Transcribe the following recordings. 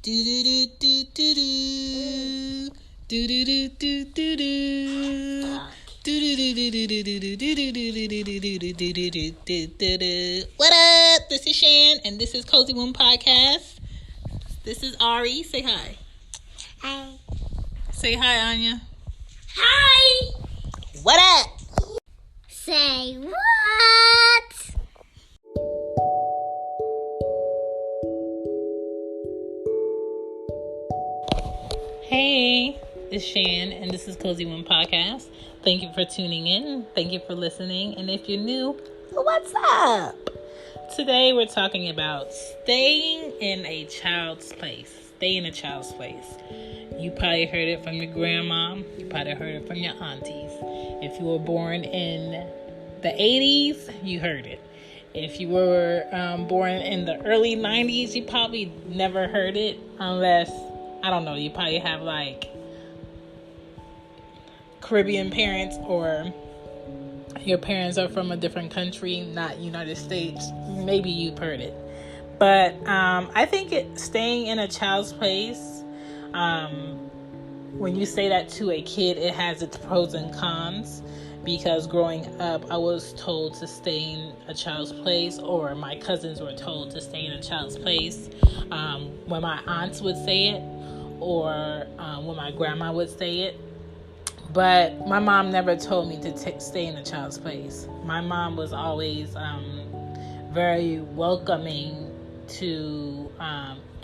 Do do do do do do. Do do do do do do. What up? This is Shan, and this is Cozy Womb Podcast. This is Ari. Say hi. Hi. Say hi, Anya. Hi. What up? Say what? Hey, it's Shan, and this is Cozy Womb Podcast. Thank you for tuning in. Thank you for listening. And if you're new, what's up? Today we're talking about staying in a child's place. Stay in a child's place. You probably heard it from your grandma. You probably heard it from your aunties. If you were born in the 80s, you heard it. If you were born in the early 90s, you probably never heard it unless, I don't know, you probably have like Caribbean parents or your parents are from a different country, not United States. Maybe you've heard it. But I think staying in a child's place, when you say that to a kid, it has its pros and cons. Because growing up, I was told to stay in a child's place, or my cousins were told to stay in a child's place when my aunts would say it, or when my grandma would say it. But my mom never told me to stay in a child's place. My mom was always very welcoming to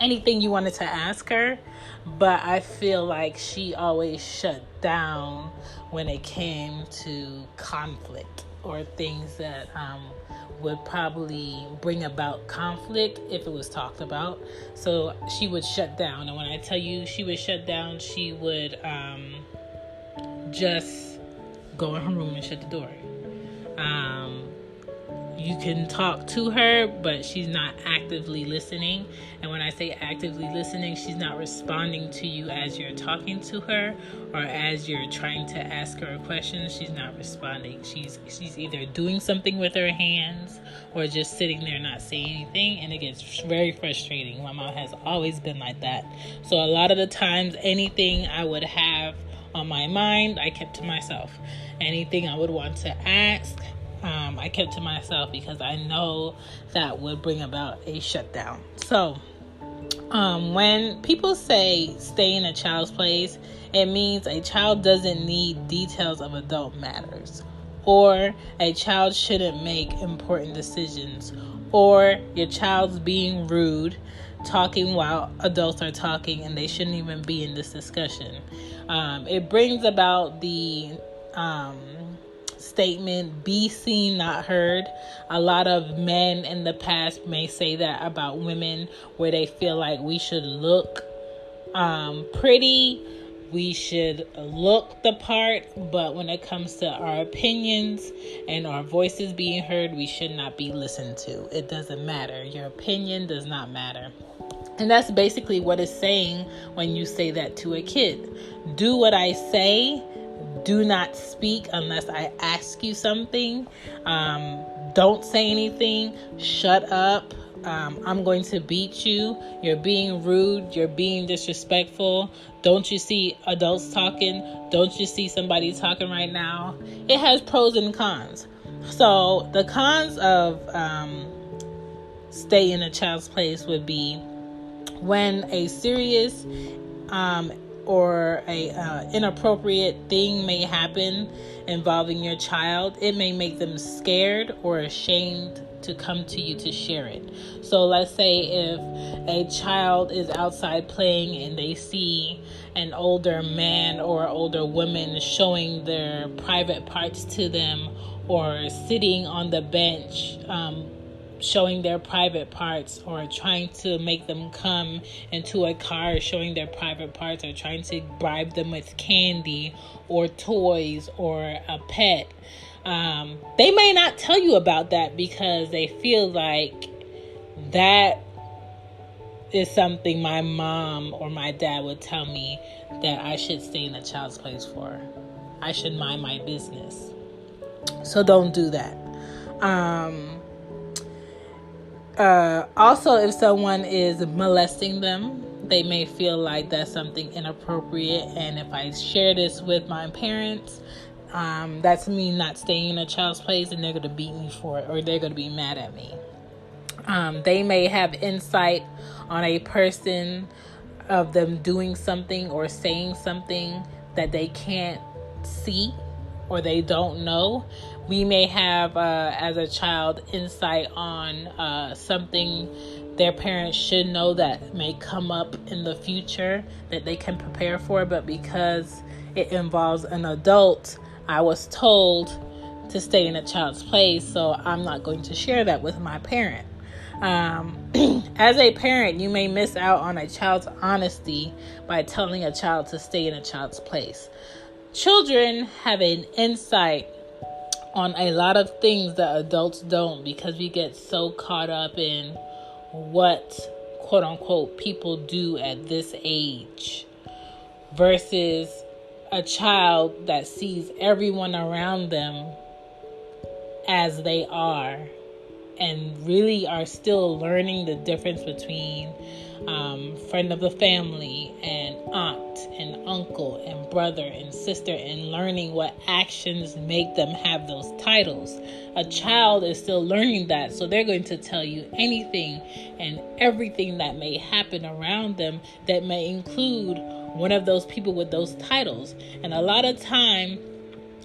anything you wanted to ask her. But I feel like she always shut down when it came to conflict or things that would probably bring about conflict if it was talked about. So she would shut down. And when I tell you she would shut down, she would just go in her room and shut the door. You can talk to her, but she's not actively listening. And when I say actively listening, she's not responding to you as you're talking to her or as you're trying to ask her a question. She's not responding. She's either doing something with her hands or just sitting there not saying anything, and it gets very frustrating. My mom has always been like that. So a lot of the times, anything I would have on my mind, I kept to myself. Anything I would want to ask, I kept to myself because I know that would bring about a shutdown. So, when people say stay in a child's place, it means a child doesn't need details of adult matters, or a child shouldn't make important decisions, or your child's being rude, talking while adults are talking, and they shouldn't even be in this discussion. It brings about the statement, be seen, not heard. A lot of men in the past may say that about women, where they feel like we should look pretty, we should look the part, but when it comes to our opinions and our voices being heard, we should not be listened to. It doesn't matter. Your opinion does not matter. And that's basically what it's saying when you say that to a kid. Do what I say. Do not speak unless I ask you something. Don't say anything. Shut up. I'm going to beat you. You're being rude. You're being disrespectful. Don't you see adults talking? Don't you see somebody talking right now? It has pros and cons. So the cons of stay in a child's place would be when a serious or a inappropriate thing may happen involving your child. It may make them scared or ashamed to come to you to share it. So let's say if a child is outside playing and they see an older man or older woman showing their private parts to them, or sitting on the bench showing their private parts, or trying to make them come into a car showing their private parts, or trying to bribe them with candy or toys or a pet. They may not tell you about that because they feel like that is something my mom or my dad would tell me that I should stay in a child's place for. I should mind my business. So don't do that. Also, if someone is molesting them, they may feel like that's something inappropriate. And if I share this with my parents, that's me not staying in a child's place, and they're going to beat me for it, or they're going to be mad at me. They may have insight on a person of them doing something or saying something that they can't see or they don't know. We may have, as a child, insight on something their parents should know that may come up in the future that they can prepare for, but because it involves an adult, I was told to stay in a child's place, so I'm not going to share that with my parent. As a parent, you may miss out on a child's honesty by telling a child to stay in a child's place. Children have an insight on a lot of things that adults don't, because we get so caught up in what quote unquote people do at this age versus a child that sees everyone around them as they are and really are still learning the difference between friend of the family and aunt and uncle and brother and sister, and learning what actions make them have those titles. A child is still learning that, so they're going to tell you anything and everything that may happen around them that may include one of those people with those titles. And a lot of time,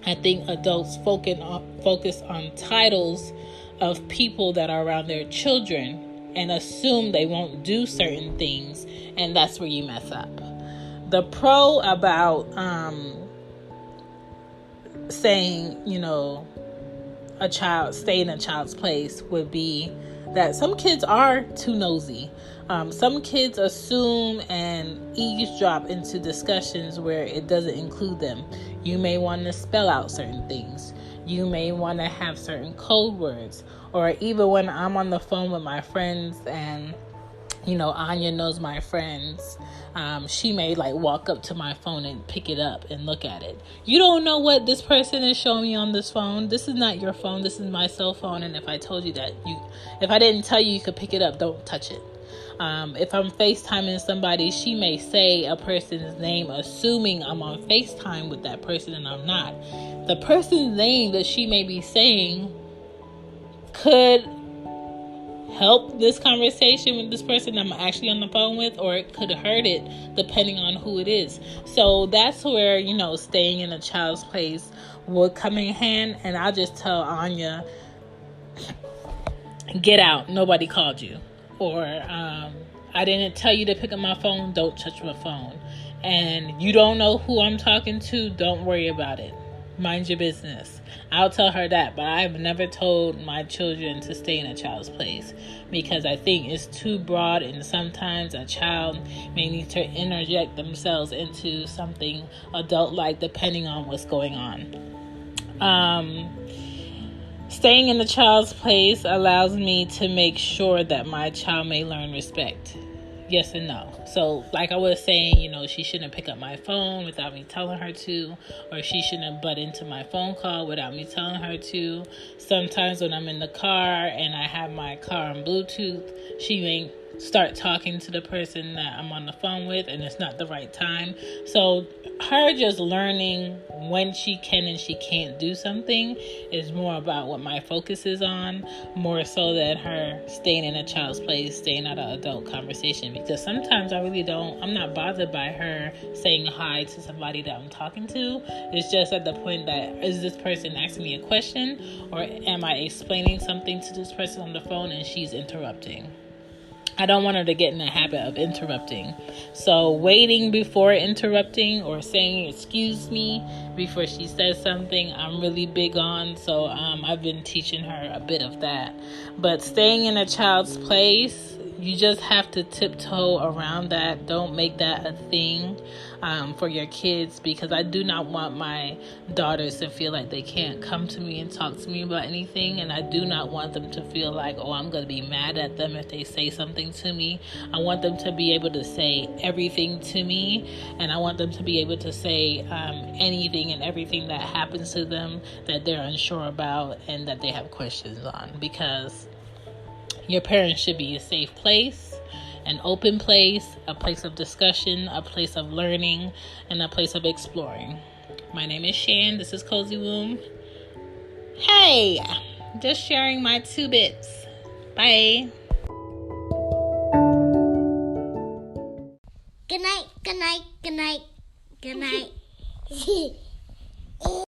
I think adults focus on titles of people that are around their children and assume they won't do certain things, and that's where you mess up. The pro about saying, a child stay in a child's place would be that some kids are too nosy. Some kids assume and eavesdrop into discussions where it doesn't include them. You may want to spell out certain things. You may want to have certain code words. Or even when I'm on the phone with my friends and, Anya knows my friends, she may walk up to my phone and pick it up and look at it. You don't know what this person is showing me on this phone. This is not your phone. This is my cell phone. And if I told you that, if I didn't tell you could pick it up, don't touch it. If I'm FaceTiming somebody, she may say a person's name, assuming I'm on FaceTime with that person and I'm not. The person's name that she may be saying could help this conversation with this person I'm actually on the phone with, or it could hurt it depending on who it is. So that's where, staying in a child's place would come in hand. And I'll just tell Anya, get out. Nobody called you. Or I didn't tell you to pick up my phone. Don't touch my phone. And you don't know who I'm talking to. Don't worry about it. Mind your business. I'll tell her that, but I've never told my children to stay in a child's place because I think it's too broad, and sometimes a child may need to interject themselves into something adult-like depending on what's going on. Staying in the child's place allows me to make sure that my child may learn respect. Yes and no. So like I was saying, she shouldn't pick up my phone without me telling her to, or she shouldn't butt into my phone call without me telling her to. Sometimes when I'm in the car and I have my car on Bluetooth, she may start talking to the person that I'm on the phone with, and it's not the right time. So her just learning when she can and she can't do something is more about what my focus is on, more so than her staying in a child's place, staying out of adult conversation. Because sometimes I'm not bothered by her saying hi to somebody that I'm talking to. It's just at the point that, is this person asking me a question, or am I explaining something to this person on the phone and she's interrupting? I don't want her to get in the habit of interrupting. So waiting before interrupting or saying excuse me before she says something, I'm really big on. So I've been teaching her a bit of that. But staying in a child's place, you just have to tiptoe around that. Don't make that a thing for your kids, because I do not want my daughters to feel like they can't come to me and talk to me about anything. And I do not want them to feel like, I'm going to be mad at them if they say something to me. I want them to be able to say everything to me. And I want them to be able to say anything and everything that happens to them that they're unsure about and that they have questions on. Because your parents should be a safe place. an open place, a place of discussion, a place of learning, and a place of exploring. My name is Shan. This is Cozy Womb. Hey, just sharing my 2 bits. Bye. Good night, good night, good night, good night.